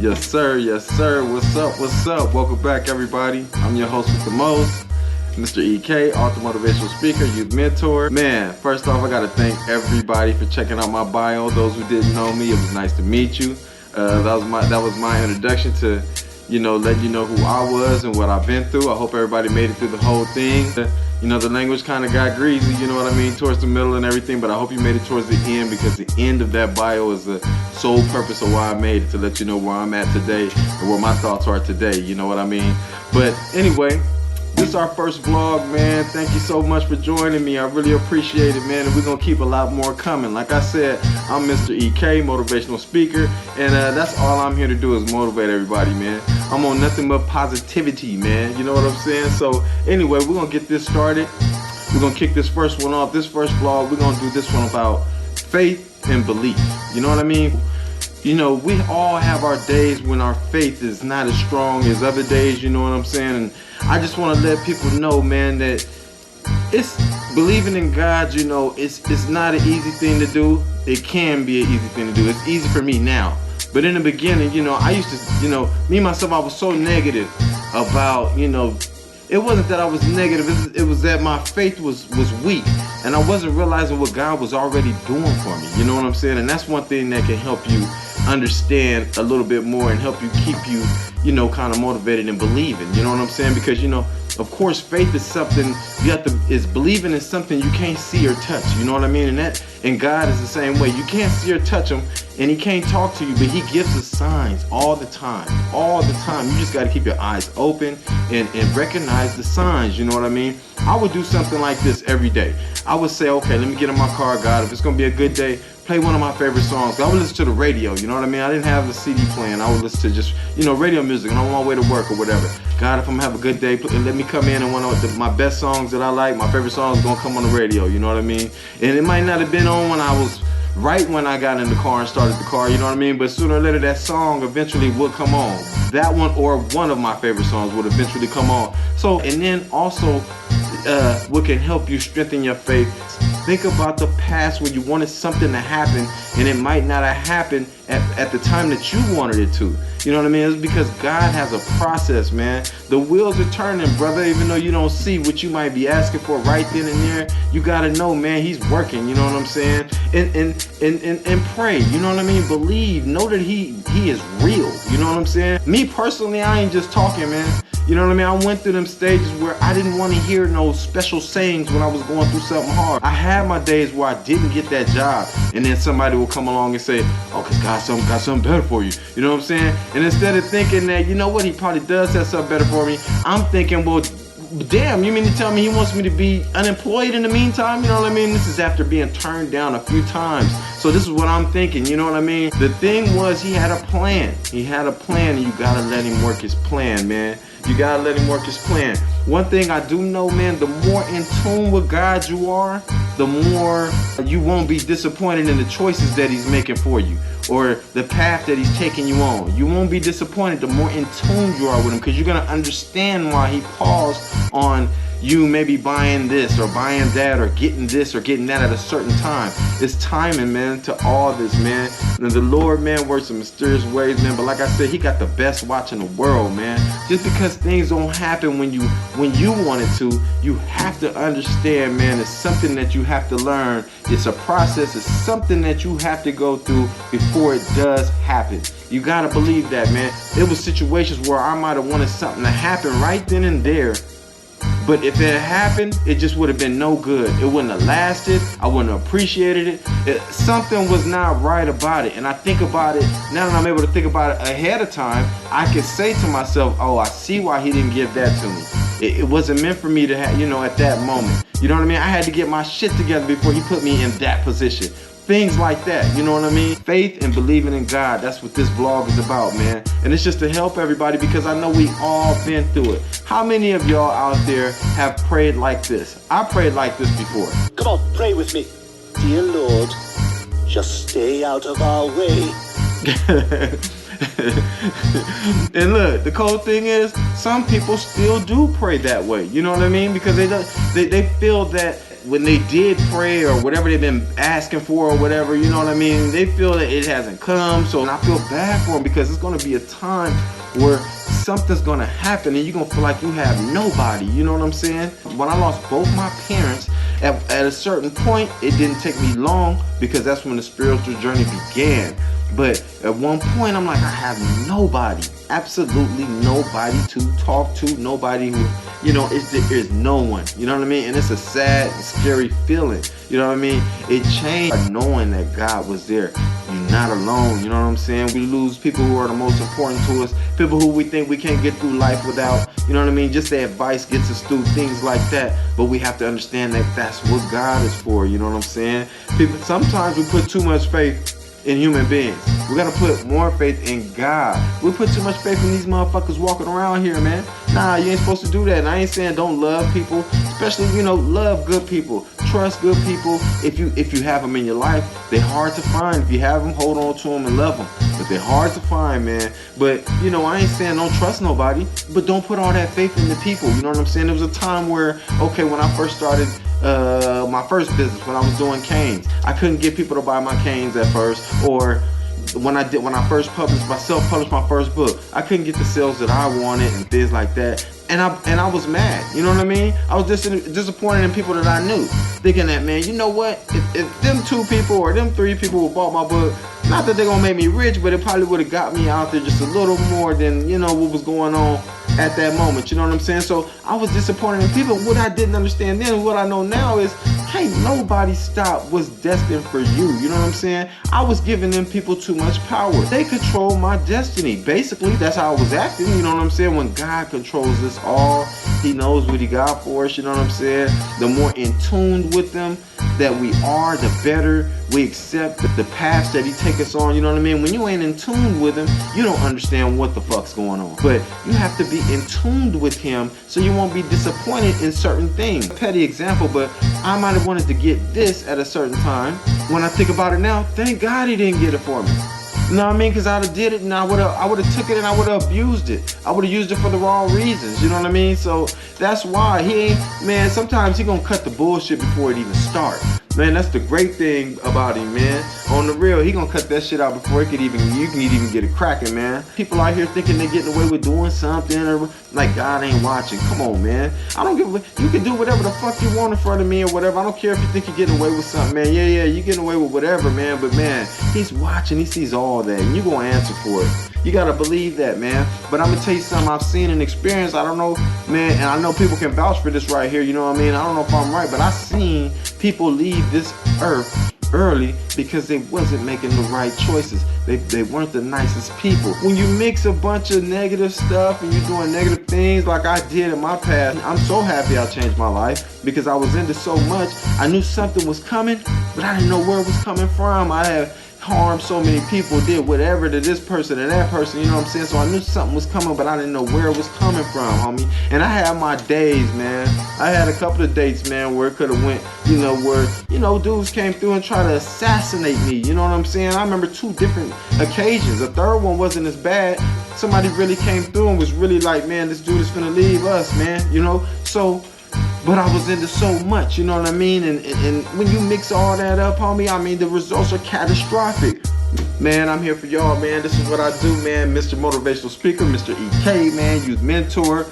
Yes, sir. Yes, sir. What's up? What's up? Welcome back, everybody. I'm your host with the most, Mr. EK, author, motivational speaker, youth mentor. Man, first off, I got to thank everybody for checking out my bio. Those who didn't know me, it was nice to meet you. That was my introduction to, let you know who I was and what I've been through. I hope everybody made it through the whole thing. The language kind of got greasy, you know what I mean, towards the middle and everything, but I hope you made it towards the end, because the end of that bio is the sole purpose of why I made it, to let you know where I'm at today and where my thoughts are today, you know what I mean? But anyway, this is our first vlog, man. Thank you so much for joining me. I really appreciate it, man, and we're gonna keep a lot more coming. Like I said, I'm Mr. EK, motivational speaker, and that's all I'm here to do is motivate everybody, man. I'm on nothing but positivity, man. You know what I'm saying? So anyway, we're gonna get this started. We're gonna kick this first one off. This first vlog, we're gonna do this one about faith and belief. You know what I mean? We all have our days when our faith is not as strong as other days, you know what I'm saying? And I just want to let people know, man, that it's believing in God, it's not an easy thing to do. It can be an easy thing to do. It's easy for me now. But in the beginning, I used to, me, myself, I was so negative about, it wasn't that I was negative, it was that my faith was weak. And I wasn't realizing what God was already doing for me, you know what I'm saying? And that's one thing that can help you understand a little bit more and help you keep you, kind of motivated and believing, you know what I'm saying? Because, of course, faith is something is believing in something you can't see or touch, you know what I mean? And God is the same way. You can't see or touch him, and he can't talk to you, but he gives us signs all the time. You just got to keep your eyes open and recognize the signs, you know what I mean? I would do something like this every day. I would say, okay, let me get in my car, God. If it's going to be a good day, play one of my favorite songs. I would listen to the radio, you know what I mean? I didn't have the CD playing. I would listen to just, radio music on my way to work or whatever. God, if I'm gonna have a good day, let me come in and one of my best songs that I like, my favorite songs, gonna come on the radio, you know what I mean? And it might not have been on when I was right when I got in the car and started the car, you know what I mean? But sooner or later, that song eventually would come on. That one or one of my favorite songs would eventually come on. So, and then also, what can help you strengthen your faith, think about the past when you wanted something to happen and it might not have happened at the time that you wanted it to. You know what I mean? It's because God has a process, man. The wheels are turning, brother, even though you don't see what you might be asking for right then and there. You gotta know, man, he's working, you know what I'm saying? And pray, you know what I mean? Believe, know that he is real, you know what I'm saying? Me personally, I ain't just talking, man. You know what I mean? I went through them stages where I didn't want to hear no special sayings when I was going through something hard. I had my days where I didn't get that job, and then somebody will come along and say, oh, because God got something better for you. You know what I'm saying? And instead of thinking that, you know what, he probably does have something better for me, I'm thinking, well, damn, you mean to tell me he wants me to be unemployed in the meantime? You know what I mean? This is after being turned down a few times. So this is what I'm thinking, you know what I mean? The thing was, he had a plan. He had a plan, and you gotta let him work his plan, man. You gotta let him work his plan. One thing I do know, man, the more in tune with God you are, the more you won't be disappointed in the choices that he's making for you or the path that he's taking you on. You won't be disappointed the more in tune you are with him, because you're gonna understand why he paused on you maybe buying this or buying that or getting this or getting that at a certain time. It's timing, man, to all this, man. And the Lord, man, works in mysterious ways, man. But like I said, he got the best watch in the world, man. Just because things don't happen when you want it to, you have to understand, man, it's something that you have to learn. It's a process. It's something that you have to go through before it does happen. You gotta believe that, man. There was situations where I might have wanted something to happen right then and there, but if it had happened, it just would have been no good. It wouldn't have lasted. I wouldn't have appreciated it. Something was not right about it. And I think about it, now that I'm able to think about it ahead of time, I can say to myself, oh, I see why he didn't give that to me. It wasn't meant for me to have, at that moment. You know what I mean? I had to get my shit together before he put me in that position. Things like that, you know what I mean? Faith and believing in God, that's what this vlog is about, man. And it's just to help everybody, because I know we all been through it. How many of y'all out there have prayed like this? I prayed like this before. Come on, pray with me. Dear Lord, just stay out of our way. And look, the cool thing is, some people still do pray that way. You know what I mean? Because they feel that when they did pray or whatever they've been asking for or whatever, you know what I mean, they feel that it hasn't come. So I feel bad for them, because it's going to be a time where something's going to happen and you're going to feel like you have nobody. You know what I'm saying? When I lost both my parents, at a certain point, it didn't take me long, because that's when the spiritual journey began. But at one point, I'm like, I have nobody, absolutely nobody to talk to, nobody who, you know, there's no one, you know what I mean? And it's a sad and scary feeling, you know what I mean? It changed knowing that God was there. You're not alone, you know what I'm saying? We lose people who are the most important to us, people who we think we can't get through life without, you know what I mean? Just their advice gets us through, things like that. But we have to understand that that's what God is for, you know what I'm saying? People, sometimes we put too much faith in human beings. We gotta put more faith in God. We put too much faith in these motherfuckers walking around here, man. Nah, you ain't supposed to do that. And I ain't saying don't love people, especially, you know, love good people, trust good people. If you have them in your life, they're hard to find. If you have them, hold on to them and love them. But they're hard to find, man. But, you know, I ain't saying don't trust nobody, but don't put all that faith in the people. You know what I'm saying? There was a time where, okay, when I first started my first business, when I was doing canes, I couldn't get people to buy my canes at first. Or when I first self-published my first book, I couldn't get the sales that I wanted and things like that. And I was mad, you know what I mean? I was disappointed in people that I knew, thinking that, man, you know what? If them 2 people or them 3 people who bought my book, not that they're gonna make me rich, but it probably would have got me out there just a little more than, you know, what was going on at that moment, you know what I'm saying? So I was disappointed in people. What I didn't understand then, what I know now is, hey, nobody stopped was destined for you, you know what I'm saying? I was giving them people too much power. They control my destiny. Basically, that's how I was acting, you know what I'm saying? When God controls us all, he knows what he got for us, you know what I'm saying? The more in tune with them that we are, the better we accept the paths that he take us on, you know what I mean? When you ain't in tune with him, you don't understand what the fuck's going on. But you have to be in tune with him so you won't be disappointed in certain things. A petty example, but I might have wanted to get this at a certain time. When I think about it now, thank God he didn't get it for me. You know what I mean? Because I'd have did it and I would have took it and I would have abused it. I would have used it for the wrong reasons. You know what I mean? So that's why he ain't, man, sometimes he gonna cut the bullshit before it even starts. Man, that's the great thing about him, man. On the real, he gonna cut that shit out before you can even get it cracking, man. People out here thinking they're getting away with doing something, or like God ain't watching. Come on, man. I don't give a, you can do whatever the fuck you want in front of me or whatever. I don't care if you think you're getting away with something, man. Yeah, you're getting away with whatever, man. But man, he's watching, he sees all that, and you gonna answer for it. You gotta believe that, man. But I'm gonna tell you something I've seen and experienced. I don't know, man, and I know people can vouch for this right here, you know what I mean? I don't know if I'm right, but I've seen people leave this earth early because they wasn't making the right choices. They weren't the nicest people. When you mix a bunch of negative stuff and you're doing negative things like I did in my past, I'm so happy I changed my life because I was into so much. I knew something was coming, but I didn't know where it was coming from. I had harmed so many people, did whatever to this person and that person, you know what I'm saying? So I knew something was coming, but I didn't know where it was coming from, homie. And I had my days, man. I had a couple of dates, man, where it could have went, you know, where, you know, dudes came through and tried to assassinate me, you know what I'm saying? I remember 2 different occasions. The third one wasn't as bad. Somebody really came through and was really like, man, this dude is finna leave us, man, you know? So, but I was into so much, you know what I mean? And when you mix all that up, homie, I mean, the results are catastrophic. Man, I'm here for y'all, man. This is what I do, man. Mr. Motivational Speaker, Mr. EK, man, youth mentor,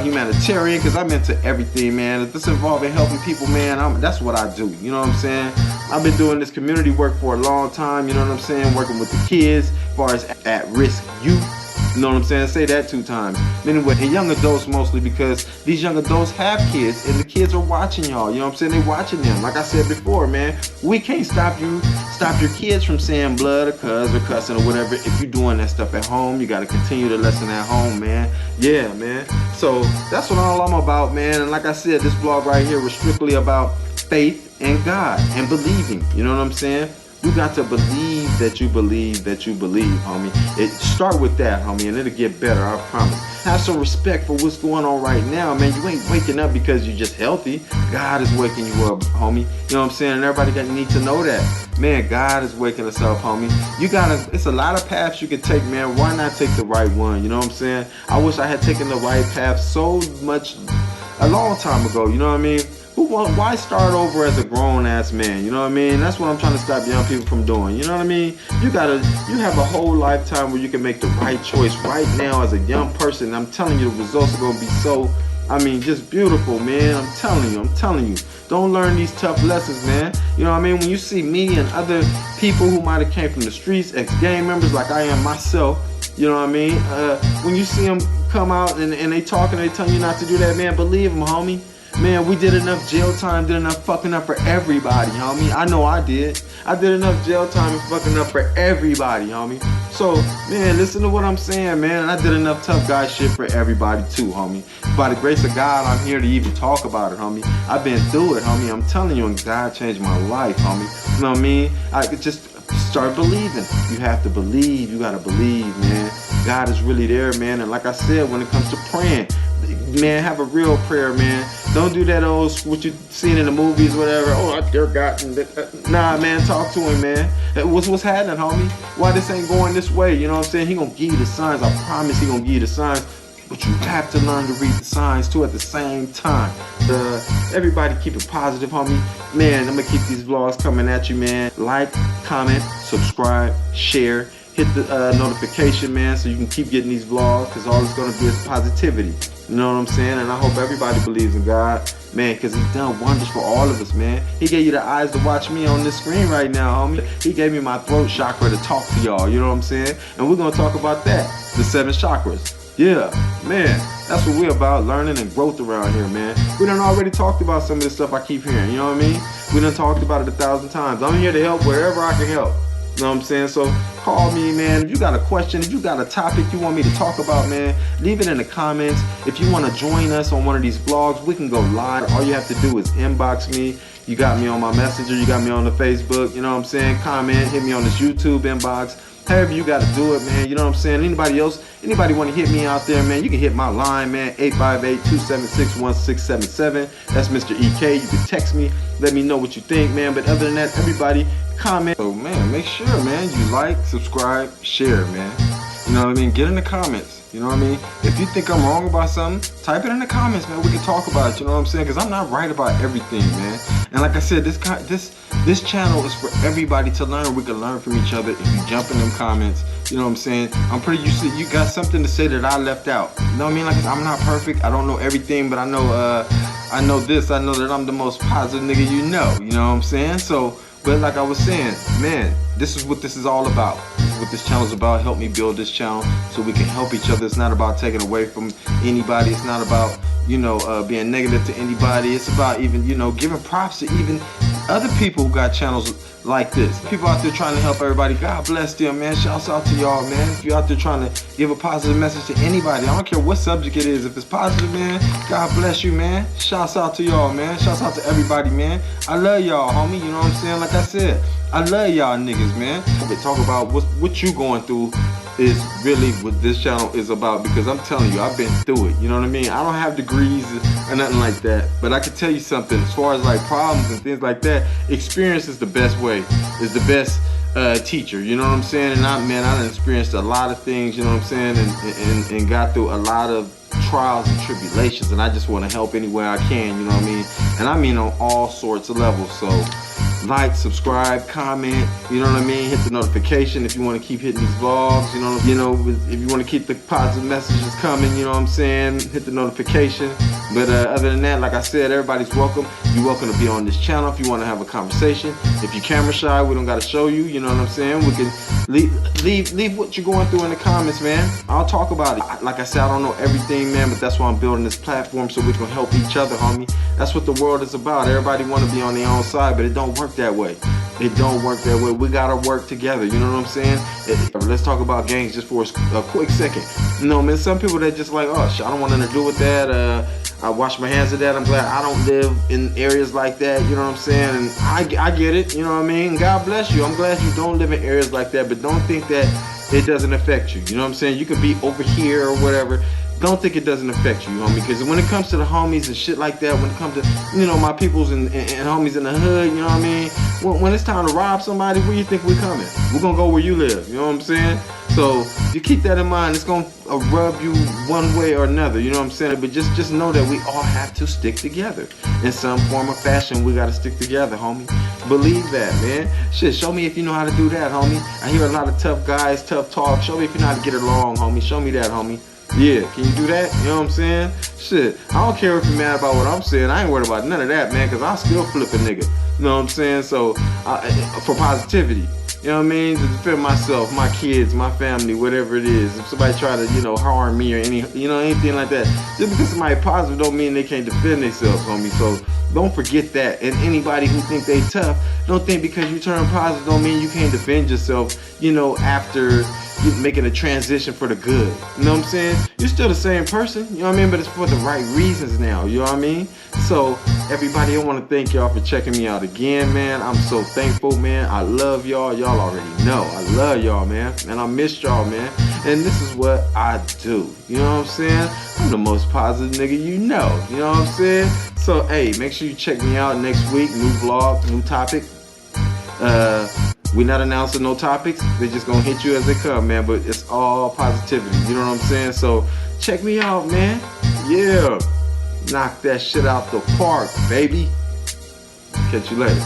humanitarian, because I'm into everything, man. If this involving helping people, man, that's what I do. You know what I'm saying? I've been doing this community work for a long time, you know what I'm saying? Working with the kids, as far as at-risk youth. You know what I'm saying? Say that 2 times. Anyway, and young adults mostly, because these young adults have kids and the kids are watching y'all. You know what I'm saying? They're watching them. Like I said before, man, we can't stop your kids from saying blood or cuz or cussing or whatever. If you're doing that stuff at home, you got to continue the lesson at home, man. Yeah, man. So that's what all I'm about, man. And like I said, this vlog right here was strictly about faith and God and believing. You know what I'm saying? You got to believe that you believe that you believe, homie. Start with that, homie, and it'll get better, I promise. Have some respect for what's going on right now, man. You ain't waking up because you're just healthy. God is waking you up, homie. You know what I'm saying? And everybody need to know that. Man, God is waking us up, homie. It's a lot of paths you can take, man. Why not take the right one? You know what I'm saying? I wish I had taken the right path so much a long time ago, you know what I mean? Why start over as a grown-ass man? You know what I mean? That's what I'm trying to stop young people from doing. You know what I mean? You have a whole lifetime where you can make the right choice right now as a young person. I'm telling you, the results are gonna be so, just beautiful, man. I'm telling you. Don't learn these tough lessons, man. You know what I mean? When you see me and other people who might have came from the streets, ex-gang members like I am myself, you know what I mean? When you see them come out and they talk and they tell you not to do that, man, believe them, homie. Man, we did enough jail time, did enough fucking up for everybody, homie. I know I did. I did enough jail time and fucking up for everybody, homie. So, man, listen to what I'm saying, man. I did enough tough guy shit for everybody too, homie. By the grace of God, I'm here to even talk about it, homie. I've been through it, homie. I'm telling you, and God changed my life, homie. You know what I mean? I could just start believing. You have to believe. You gotta believe, man. God is really there, man. And like I said, when it comes to praying, man, have a real prayer, man. Don't do that old, what you seen in the movies, whatever. Oh, I dare God. Nah, man, talk to him, man. What's happening, homie? Why this ain't going this way? You know what I'm saying? He gonna give you the signs. I promise he gonna give you the signs. But you have to learn to read the signs too at the same time. Everybody keep it positive, homie. Man, I'm gonna keep these vlogs coming at you, man. Like, comment, subscribe, share. Hit the notification, man, so you can keep getting these vlogs, because all it's going to be is positivity. You know what I'm saying? And I hope everybody believes in God, man, because he's done wonders for all of us, man. He gave you the eyes to watch me on this screen right now, homie. He gave me my throat chakra to talk to y'all, you know what I'm saying? And we're going to talk about that, the 7 chakras. Yeah, man, that's what we're about, learning and growth around here, man. We done already talked about some of this stuff I keep hearing, you know what I mean? We done talked about it 1,000 times. I'm here to help wherever I can help. You know what I'm saying? So call me, man. If you got a question, if you got a topic you want me to talk about, man, leave it in the comments. If you want to join us on one of these vlogs, we can go live. All you have to do is inbox me. You got me on my messenger. You got me on the Facebook. You know what I'm saying? Comment. Hit me on this YouTube inbox. However you got to do it, man. You know what I'm saying? Anybody else? Anybody want to hit me out there, man? You can hit my line, man. 858-276-1677. That's Mr. EK. You can text me. Let me know what you think, man. But other than that, everybody comment. So, man, make sure, man, you like, subscribe, share, man. You know what I mean? Get in the comments. You know what I mean? If you think I'm wrong about something, type it in the comments, man. We can talk about it. You know what I'm saying? Because I'm not right about everything, man. And like I said, this channel is for everybody to learn. We can learn from each other if you jump in them comments. You know what I'm saying? I'm pretty used to, you got something to say that I left out. You know what I mean? Like, I'm not perfect. I don't know everything, but I know this. I know that I'm the most positive nigga you know. You know what I'm saying? So, but like I was saying, man, this is what this is all about. This is what this channel is about. Help me build this channel so we can help each other. It's not about taking away from anybody. It's not about, you know, being negative to anybody. It's about even, you know, giving props to even other people who got channels like this. People out there trying to help everybody. God bless them, man. Shouts out to y'all, man. If you're out there trying to give a positive message to anybody, I don't care what subject it is. If it's positive, man, God bless you, man. Shouts out to y'all, man. Shouts out to everybody, man. I love y'all, homie. You know what I'm saying? Like I said, I love y'all niggas, man. We talk about what you going through is really what this channel is about, because I'm telling you, I've been through it. You know what I mean? I don't have degrees or nothing like that, but I can tell you something as far as like problems and things like that. Experience is the best way, is the best teacher. You know what I'm saying? And I done experienced a lot of things, you know what I'm saying, and got through a lot of trials and tribulations, and I just want to help any way I can, you know what I mean? And I mean on all sorts of levels. So like, subscribe, comment, you know what I mean? Hit the notification if you want to keep hitting these vlogs, you know, if you want to keep the positive messages coming, you know what I'm saying? Hit the notification. But other than that, like I said, everybody's welcome. You're welcome to be on this channel if you want to have a conversation. If you're camera shy, we don't got to show you, you know what I'm saying? We can leave what you're going through in the comments, man. I'll talk about it. Like I said, I don't know everything, man, but that's why I'm building this platform, so we can help each other, homie. That's what the world is about. Everybody want to be on their own side, but it don't work that way. It don't work that way. We gotta work together. You know what I'm saying? Let's talk about gangs just for a quick second. You know, man, some people that just like, oh, shit, I don't want nothing to do with that. I wash my hands of that. I'm glad I don't live in areas like that. You know what I'm saying? And I get it. You know what I mean? God bless you. I'm glad you don't live in areas like that, but don't think that it doesn't affect you. You know what I'm saying? You could be over here or whatever. don't think it doesn't affect you, homie. Because when it comes to the homies and shit like that, when it comes to, you know, my peoples and homies in the hood, you know what I mean? When it's time to rob somebody, where you think we coming? We're gonna go where you live, you know what I'm saying? So you keep that in mind. It's gonna rub you one way or another, you know what I'm saying? But just know that we all have to stick together in some form or fashion. We gotta stick together, homie. Believe that, man. Shit, show me if you know how to do that, homie. I hear a lot of tough guys, tough talk. Show me if you know how to get along, homie. Show me that, homie. Yeah, can you do that? You know what I'm saying? Shit, I don't care if you're mad about what I'm saying. I ain't worried about none of that, man, because I'll still flip a nigga. You know what I'm saying? So, for positivity. You know what I mean? To defend myself, my kids, my family, whatever it is. If somebody try to, you know, harm me or anything like that, just because somebody positive don't mean they can't defend themselves, homie. So don't forget that. And anybody who think they tough, don't think because you turn positive don't mean you can't defend yourself, you know, after you making a transition for the good. You know what I'm saying? You're still the same person, you know what I mean? But it's for the right reasons now, you know what I mean? So everybody, I want to thank y'all for checking me out again, man. I'm so thankful, man. I love y'all. Y'all already know. I love y'all, man. And I missed y'all, man. And this is what I do. You know what I'm saying? I'm the most positive nigga you know. You know what I'm saying? So, hey, make sure you check me out next week. New vlog, new topic. We're not announcing no topics. They're just gonna hit you as they come, man. But it's all positivity. You know what I'm saying? So check me out, man. Yeah. Knock that shit out the park, baby. Catch you later.